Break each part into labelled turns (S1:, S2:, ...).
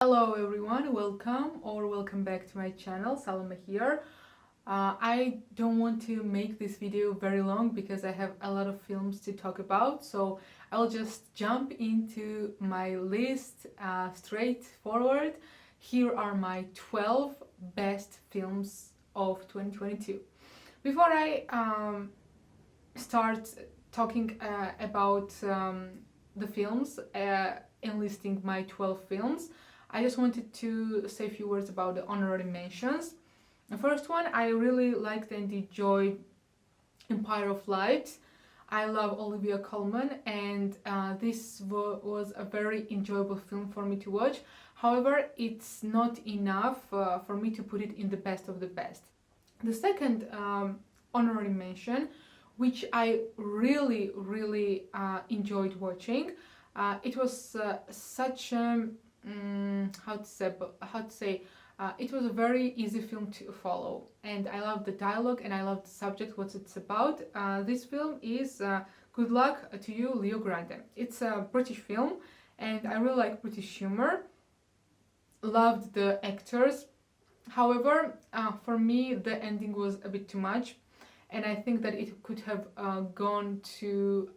S1: Hello everyone, welcome back to my channel. Salma here. I don't want to make this video very long because I have a lot of films to talk about, so I'll just jump into my list straightforward. Here are my 12 best films of 2022. Before I start talking about the films, enlisting my 12 films, I just wanted to say a few words about the honorary mentions. The first one, I really liked and enjoyed Empire of Light. I love Olivia Colman, and this was a very enjoyable film for me to watch. However, it's not enough for me to put it in the best of the best. The second honorary mention, which I really enjoyed watching, it was such it was a very easy film to follow, and I love the dialogue and I love the subject, what it's about. This film is Good Luck to You, Leo Grande. It's a British film and I really like British humor. Loved the actors. However, for me the ending was a bit too much, and I think that it could have gone to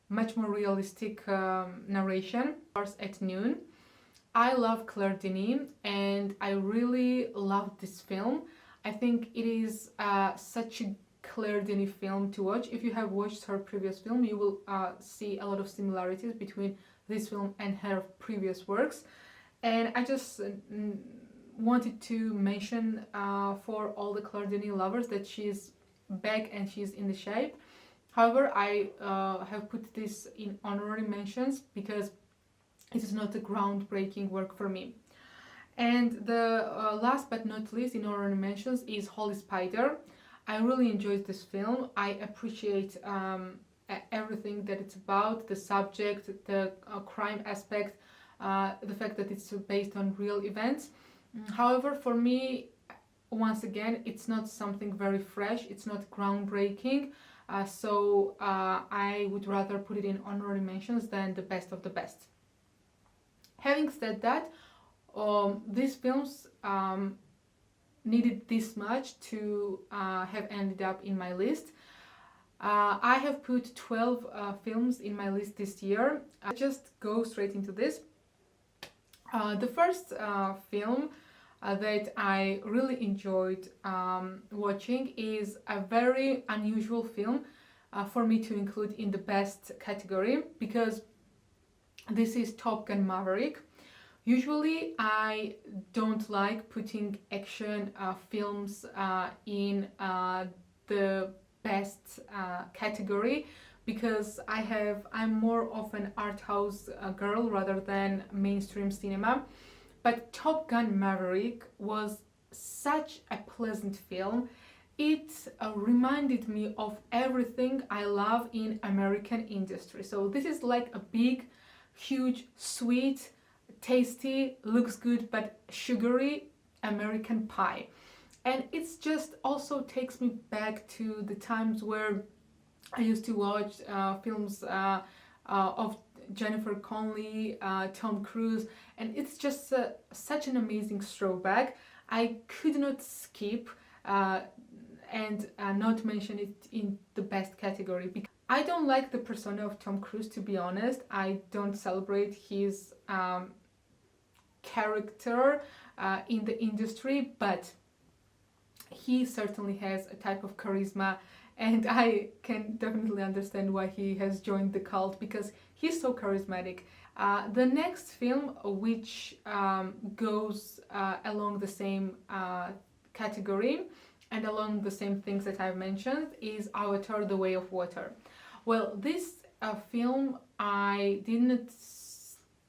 S1: much more realistic narration. At noon. I love Claire Denis and I really loved this film. I think it is such a Claire Denis film to watch. If you have watched her previous film, you will see a lot of similarities between this film and her previous works. And I just wanted to mention for all the Claire Denis lovers that she's back and she's in the shape. However, I have put this in honorary mentions because it is not a groundbreaking work for me. And the last but not least in honorary mentions is Holy Spider. I really enjoyed this film. I appreciate everything that it's about, the subject, the crime aspect, the fact that it's based on real events. However, for me, once again, it's not something very fresh, it's not groundbreaking. So I would rather put it in honorary mentions than the best of the best. Having said that, these films needed this much to have ended up in my list. I have put 12 films in my list this year. I just go straight into this. The first film that I really enjoyed watching is a very unusual film for me to include in the best category, because this is Top Gun Maverick. Usually I don't like putting action films in the best category, because I'm more of an art house girl rather than mainstream cinema. But Top Gun Maverick was such a pleasant film. It reminded me of everything I love in American industry. So this is like a big, huge, sweet, tasty, looks good but sugary American pie. And it's just also takes me back to the times where I used to watch films of Jennifer Connelly, Tom Cruise, and it's just such an amazing throwback. I could not skip and not mention it in the best category, because I don't like the persona of Tom Cruise, to be honest. I don't celebrate his character in the industry, but he certainly has a type of charisma, and I can definitely understand why he has joined the cult, because he's so charismatic. The next film, which goes along the same category and along the same things that I've mentioned, is Avatar: The Way of Water. Well, this film I didn't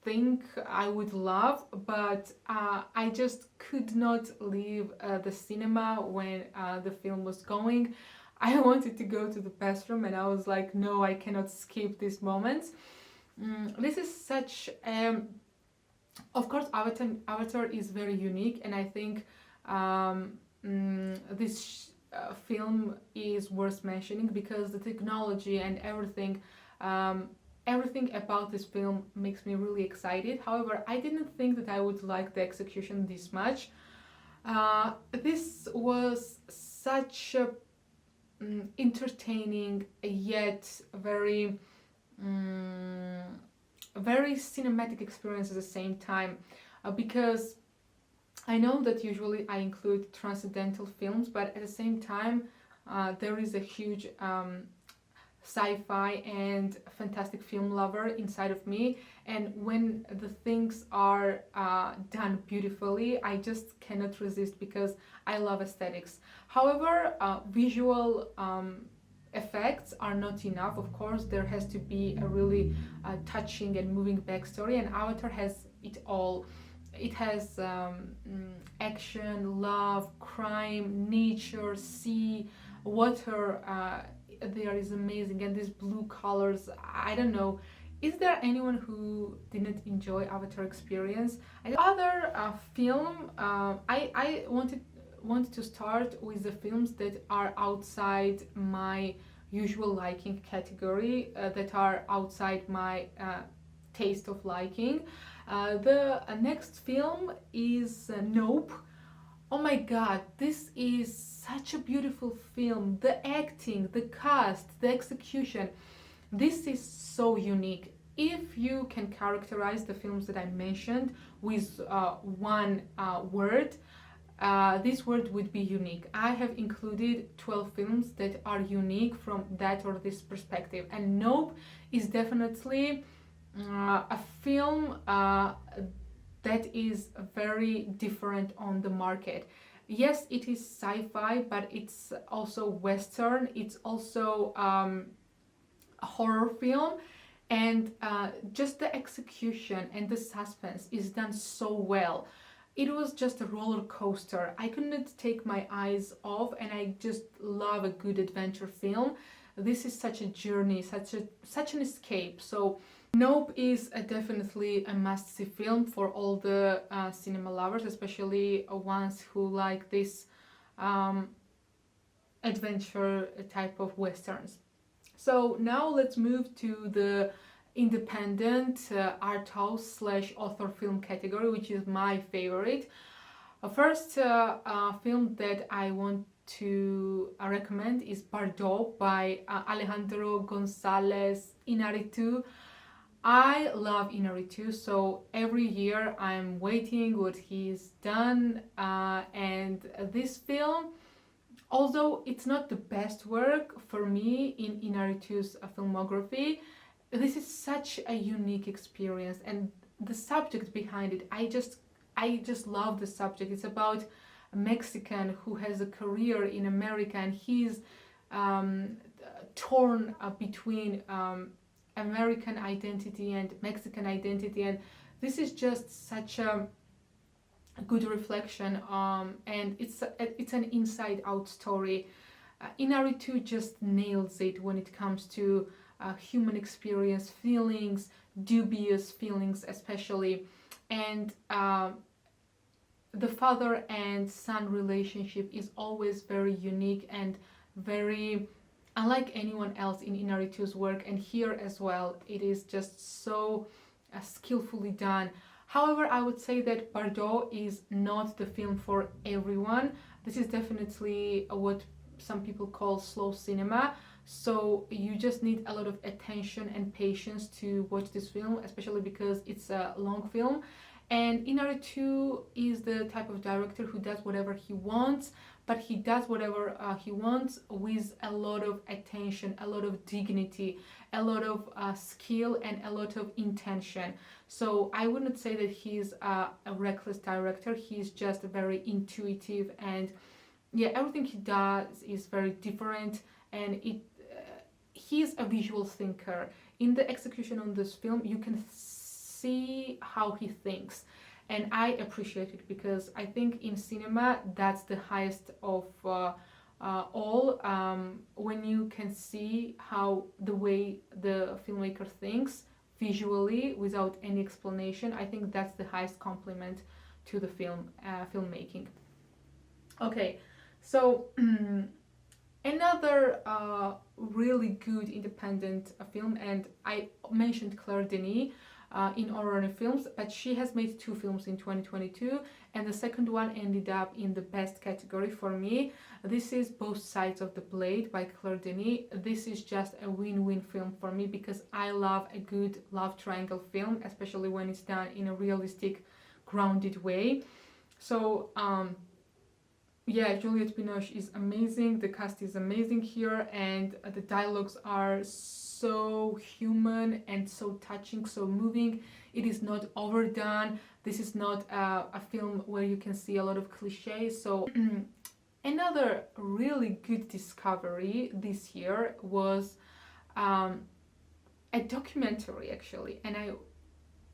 S1: think I would love, but I just could not leave the cinema when the film was going. I wanted to go to the bathroom and I was like, no, I cannot skip these moments. This is such of course Avatar is very unique, and I think this film is worth mentioning because the technology and everything everything about this film makes me really excited. However, I didn't think that I would like the execution this much. This was such a entertaining yet very very cinematic experience at the same time, because I know that usually I include transcendental films, but at the same time there is a huge sci-fi and fantastic film lover inside of me, and when the things are done beautifully, I just cannot resist because I love aesthetics. However, visual effects are not enough. Of course, there has to be a really touching and moving backstory, and Avatar has it all. It has action, love, crime, nature, sea, water. There is amazing, and these blue colors. I don't know. Is there anyone who didn't enjoy Avatar experience? Other film, I wanted to start with the films that are outside my usual liking category, that are outside my taste of liking. The next film is Nope. Oh my god, this is such a beautiful film. The acting, the cast, the execution. This is so unique. If you can characterize the films that I mentioned with one word, this word would be unique. I have included 12 films that are unique from that or this perspective, and Nope is definitely a film that is very different on the market. Yes, it is sci-fi, but it's also Western, it's also a horror film, and just the execution and the suspense is done so well. It was just a roller coaster. I couldn't take my eyes off, and I just love a good adventure film. This is such a journey, such an escape. So Nope is definitely a must-see film for all the cinema lovers, especially ones who like this adventure type of westerns. So now let's move to the independent art house slash author film category, which is my favorite. First film that I want to recommend is Bardo by Alejandro González Iñárritu. I love Iñárritu, so every year I'm waiting what he's done, and this film, although it's not the best work for me in Iñárritu's filmography, this is such a unique experience, and the subject behind it, I just love the subject. It's about a Mexican who has a career in America, and he's torn between American identity and Mexican identity, and this is just such a good reflection, and it's an inside-out story. Iñárritu just nails it when it comes to human experience, feelings, dubious feelings especially, and the father and son relationship is always very unique and very unlike anyone else in Iñárritu's work, and here as well it is just so skillfully done. However, I would say that Bardo is not the film for everyone. This is definitely what some people call slow cinema, so you just need a lot of attention and patience to watch this film, especially because it's a long film. And Iñárritu is the type of director who does whatever he wants, but he does whatever he wants with a lot of attention, a lot of dignity, a lot of skill, and a lot of intention. So I wouldn't say that he's a reckless director. He's just very intuitive, and yeah, everything he does is very different, and he's a visual thinker. In the execution on this film, you can see how he thinks, and I appreciate it because I think in cinema that's the highest of all. When you can see how the way the filmmaker thinks visually without any explanation, I think that's the highest compliment to the filmmaking. Okay, so Another really good independent film, and I mentioned Claire Denis in horror films, but she has made 2 films in 2022, and the second one ended up in the best category for me. This is Both Sides of the Blade by Claire Denis. This is just a win-win film for me because I love a good love triangle film, especially when it's done in a realistic, grounded way. So yeah, Juliette Binoche is amazing, the cast is amazing here, and the dialogues are so human and so touching, so moving. It is not overdone. This is not a film where you can see a lot of cliches. So another really good discovery this year was a documentary, actually, and I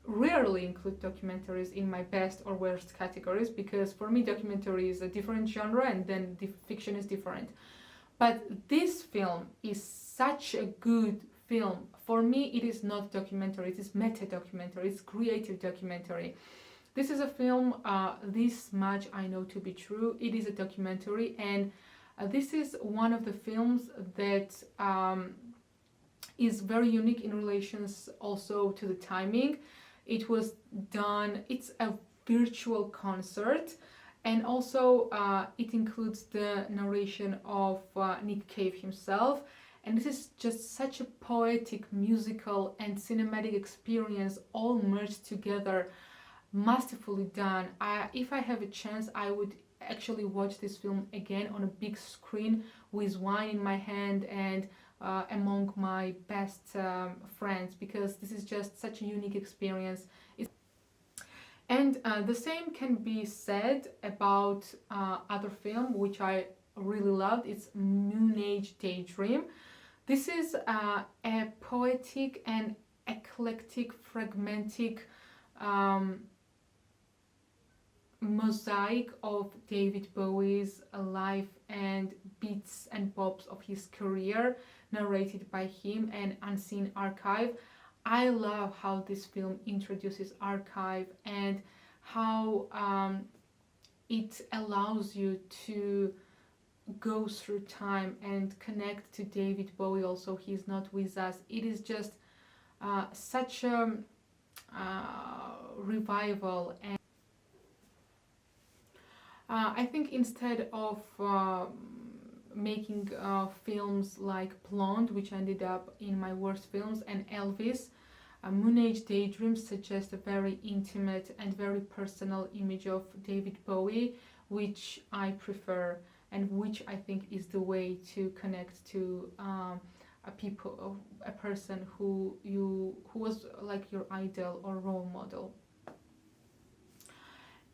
S1: rarely include documentaries in my best or worst categories because for me documentary is a different genre and then fiction is different. But this film is such a good film. For me it is not documentary, it is meta documentary, it's creative documentary. This is a film, this much I know to be true, it is a documentary, and this is one of the films that is very unique in relations also to the timing. It was done, it's a virtual concert, and also it includes the narration of Nick Cave himself, and this is just such a poetic, musical and cinematic experience all merged together, masterfully done. If I have a chance, I would actually watch this film again on a big screen with wine in my hand and among my best friends, because this is just such a unique experience. And the same can be said about other film which I really loved. It's Moonage Daydream. This is a poetic and eclectic, fragmentic mosaic of David Bowie's life and bits and bobs of his career, narrated by him, and unseen archive. I love how this film introduces archive and how it allows you to go through time and connect to David Bowie. Also, he's not with us. It is just such a revival, and I think instead of making films like Blonde, which ended up in my worst films, and Elvis, Moonage Daydream suggests a very intimate and very personal image of David Bowie, which I prefer and which I think is the way to connect to a person who was like your idol or role model.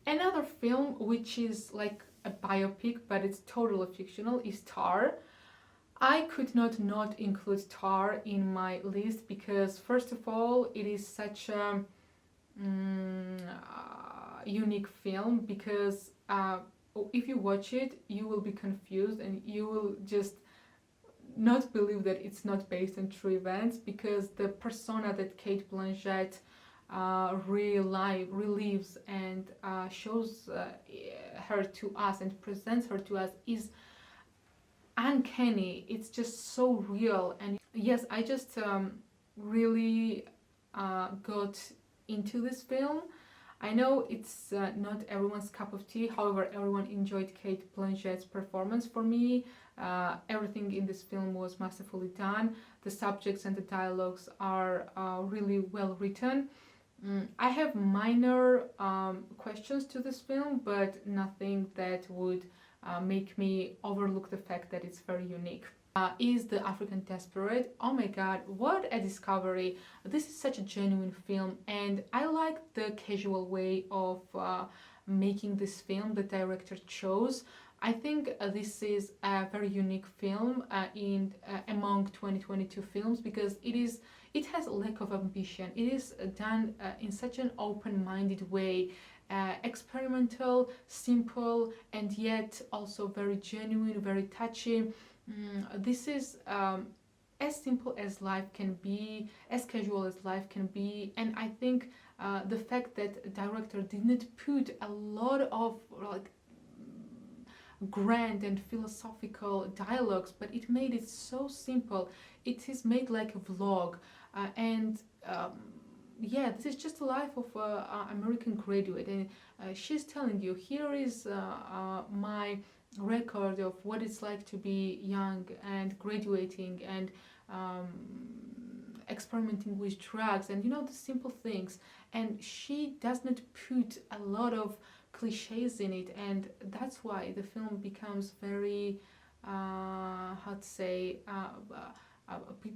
S1: Another film which is like a biopic but it's totally fictional is Tar. I could not include Tar in my list because first of all it is such a unique film, because if you watch it you will be confused and you will just not believe that it's not based on true events, because the persona that Kate Blanchett relives and shows her to us and presents her to us is uncanny. It's just so real. And yes, I just really got into this film. I know it's not everyone's cup of tea, however everyone enjoyed Kate Blanchett's performance. For me, everything in this film was masterfully done. The subjects and the dialogues are really well written. I have minor questions to this film, but nothing that would make me overlook the fact that it's very unique. Is The African Desperate. Oh my god, what a discovery. This is such a genuine film, and I like the casual way of making this film the director chose. I think this is a very unique film among 2022 films, because it has a lack of ambition. It is done in such an open-minded way, experimental, simple, and yet also very genuine, very touchy. This is as simple as life can be, as casual as life can be, and I think the fact that the director didn't put a lot of grand and philosophical dialogues, but it made it so simple. It is made like a vlog, and yeah, this is just the life of an American graduate, and she's telling you, here is my record of what it's like to be young and graduating and um, experimenting with drugs, and the simple things. And she does not put a lot of cliches in it, and that's why the film becomes very how to say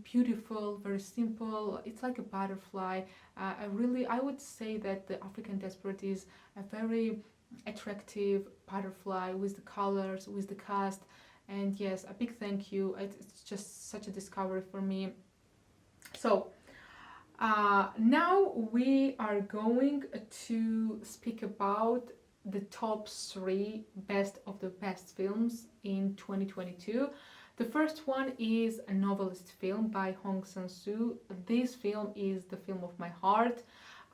S1: beautiful, very simple. It's like a butterfly. I would say that the African Desperate is a very attractive butterfly with the colors, with the cast. And yes, a big thank you. It's just such a discovery for me. So now we are going to speak about the top 3 best of the best films in 2022. The first one is a Novelist film by Hong Sang-soo. This film is the film of my heart.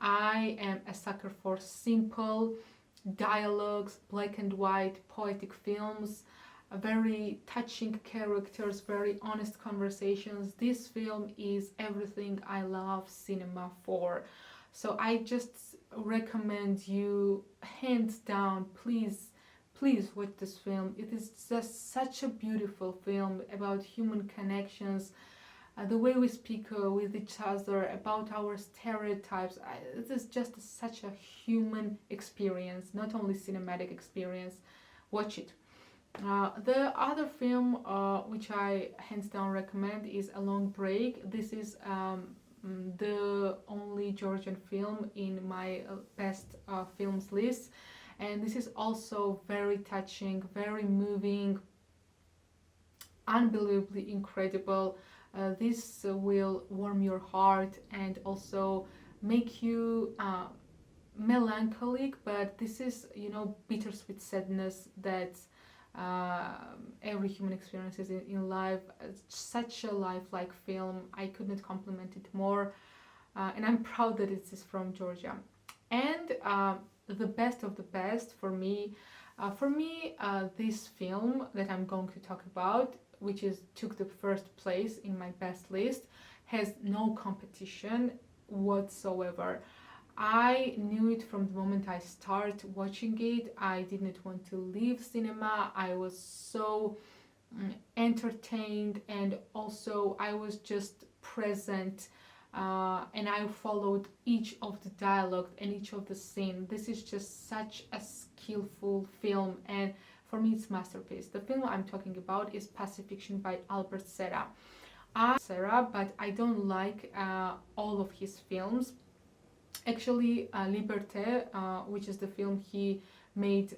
S1: I am a sucker for simple dialogues, black and white, poetic films, very touching characters, very honest conversations. This film is everything I love cinema for. So I just recommend you, hands down, please watch this film. It is just such a beautiful film about human connections, the way we speak with each other, about our stereotypes. It is just such a human experience, not only cinematic experience. Watch it. The other film which I hands down recommend is A Long Break. This is the only Georgian film in my best films list, and this is also very touching, very moving, unbelievably incredible. This will warm your heart and also make you melancholic, but this is bittersweet sadness that every human experiences in life. It's such a lifelike film. I could not compliment it more, and I'm proud that it is from Georgia. And the best of the best for me, this film that I'm going to talk about, which took the first place in my best list, has no competition whatsoever. I knew it from the moment I started watching it. I did not want to leave cinema. I was so entertained, and also I was just present, and I followed each of the dialogue and each of the scene. This is just such a skillful film, and for me it's masterpiece. The film I'm talking about is Pacifiction by Albert Serra. But I don't like all of his films. Actually, Liberté, which is the film he made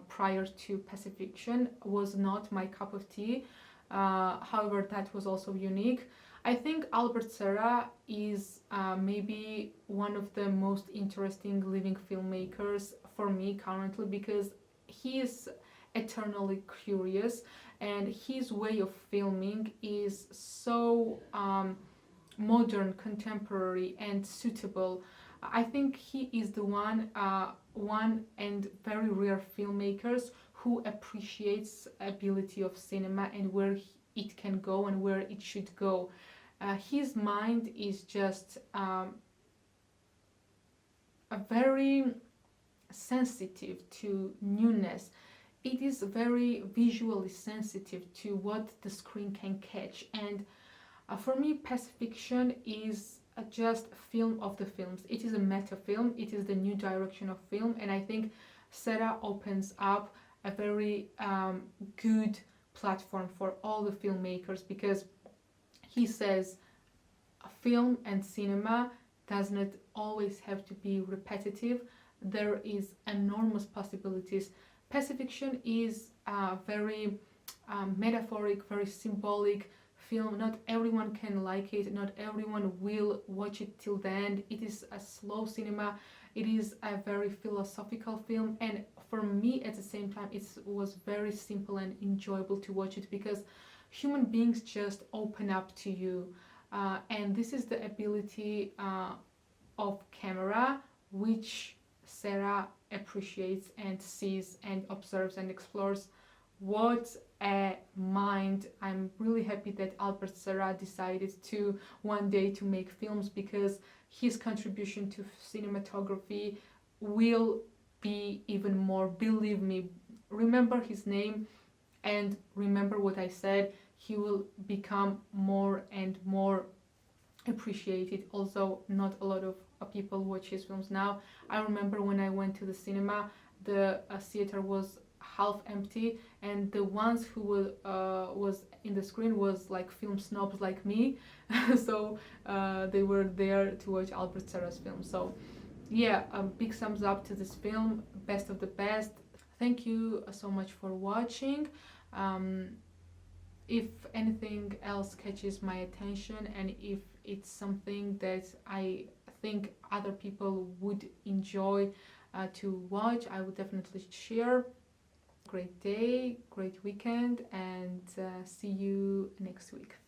S1: prior to Pacifiction, was not my cup of tea. However, that was also unique. I think Albert Serra is maybe one of the most interesting living filmmakers for me currently, because he is eternally curious, and his way of filming is so modern, contemporary, and suitable. I think he is the one and very rare filmmakers who appreciates ability of cinema and where it can go and where it should go. His mind is just a very sensitive to newness. It is very visually sensitive to what the screen can catch, and for me, Pacifiction is just a film of the films. It is a meta film. It is the new direction of film, and I think Serra opens up a very good platform for all the filmmakers, because he says film and cinema does not always have to be repetitive. There is enormous possibilities. Pacifiction is a very metaphoric, very symbolic film. Not everyone can like it, not everyone will watch it till the end. It is a slow cinema, it is a very philosophical film, and for me at the same time it was very simple and enjoyable to watch it, because human beings just open up to you, and this is the ability of camera which Serra appreciates and sees and observes and explores what a mind. I'm really happy that Albert Serra decided to one day to make films, because his contribution to cinematography will be even more. Believe me, remember his name and remember what I said. He will become more and more appreciated. Also, not a lot of people watch his films now. I remember when I went to the cinema, the theater was half empty, and the ones who was in the screen was like film snobs like me. So they were there to watch Albert Serra's film. So yeah, a big thumbs up to this film, best of the best. Thank you so much for watching. If anything else catches my attention, and if it's something that I think other people would enjoy to watch, I would definitely share. Great day, great weekend, and see you next week.